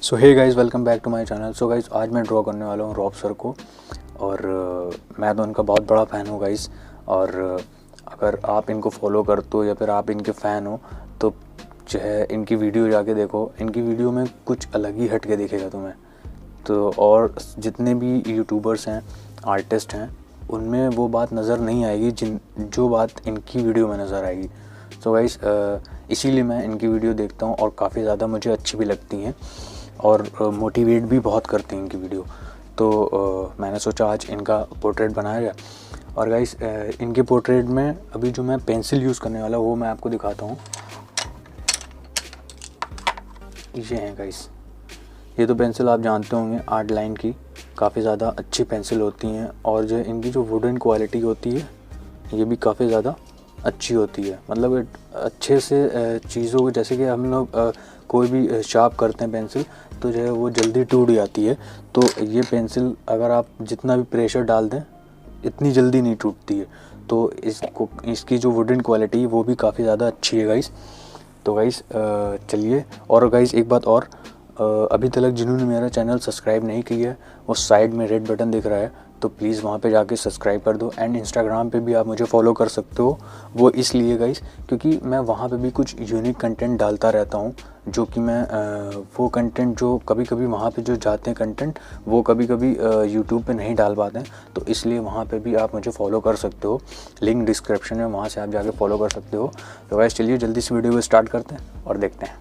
So hey guys, welcome back to my channel. So guys, आज मैं draw करने वाला हूँ रॉब सर को और मैं तो उनका बहुत बड़ा फ़ैन हूँ गाइज़। और अगर आप इनको फॉलो करते हो या फिर आप इनके फ़ैन हो तो जो है इनकी वीडियो जाके देखो। इनकी वीडियो में कुछ अलग ही हट के दिखेगा तुम्हें तो। और जितने भी यूट्यूबर्स हैं, आर्टिस्ट हैं, उनमें वो बात नज़र नहीं आएगी जो बात इनकी वीडियो में नज़र आएगी। सो गाइज़, इसीलिए मैं इनकी वीडियो देखता हूँ और काफ़ी ज़्यादा मुझे अच्छी भी लगती हैं और मोटिवेट भी बहुत करती हैं इनकी वीडियो। तो मैंने सोचा आज इनका पोर्ट्रेट बनाया जाए। और गाइस, इनके पोर्ट्रेट में अभी जो मैं पेंसिल यूज़ करने वाला वो मैं आपको दिखाता हूँ। ये हैं गाइस, ये तो पेंसिल आप जानते होंगे, आर्ट लाइन की काफ़ी ज़्यादा अच्छी पेंसिल होती हैं। और जो इनकी जो वुडन क्वालिटी होती है ये भी काफ़ी ज़्यादा अच्छी होती है। मतलब अच्छे से चीज़ों को, जैसे कि हम लोग कोई भी शार्प करते हैं पेंसिल तो जो है वो जल्दी टूट जाती है। तो ये पेंसिल अगर आप जितना भी प्रेशर डाल दें इतनी जल्दी नहीं टूटती है। तो इसकी जो वुडन क्वालिटी है वो भी काफ़ी ज़्यादा अच्छी है गाइस। तो गाइस चलिए। और गाइस एक बात और, अभी तक जिन्होंने मेरा चैनल सब्सक्राइब नहीं किया है वो साइड में रेड बटन दिख रहा है तो प्लीज़ वहाँ पे जाके सब्सक्राइब कर दो। एंड इंस्टाग्राम पे भी आप मुझे फॉलो कर सकते हो। वो इसलिए गाइस क्योंकि मैं वहाँ पे भी कुछ यूनिक कंटेंट डालता रहता हूँ, जो कि मैं वो कंटेंट जो कभी कभी वहाँ पे जो जाते हैं कंटेंट वो कभी कभी यूट्यूब पे नहीं डाल पाते हैं। तो इसलिए वहाँ पे भी आप मुझे फॉलो कर सकते हो, लिंक डिस्क्रिप्शन में, वहाँ से आप जाके फॉलो कर सकते हो। तो गाइस चलिए जल्दी से वीडियो को स्टार्ट करते हैं और देखते हैं।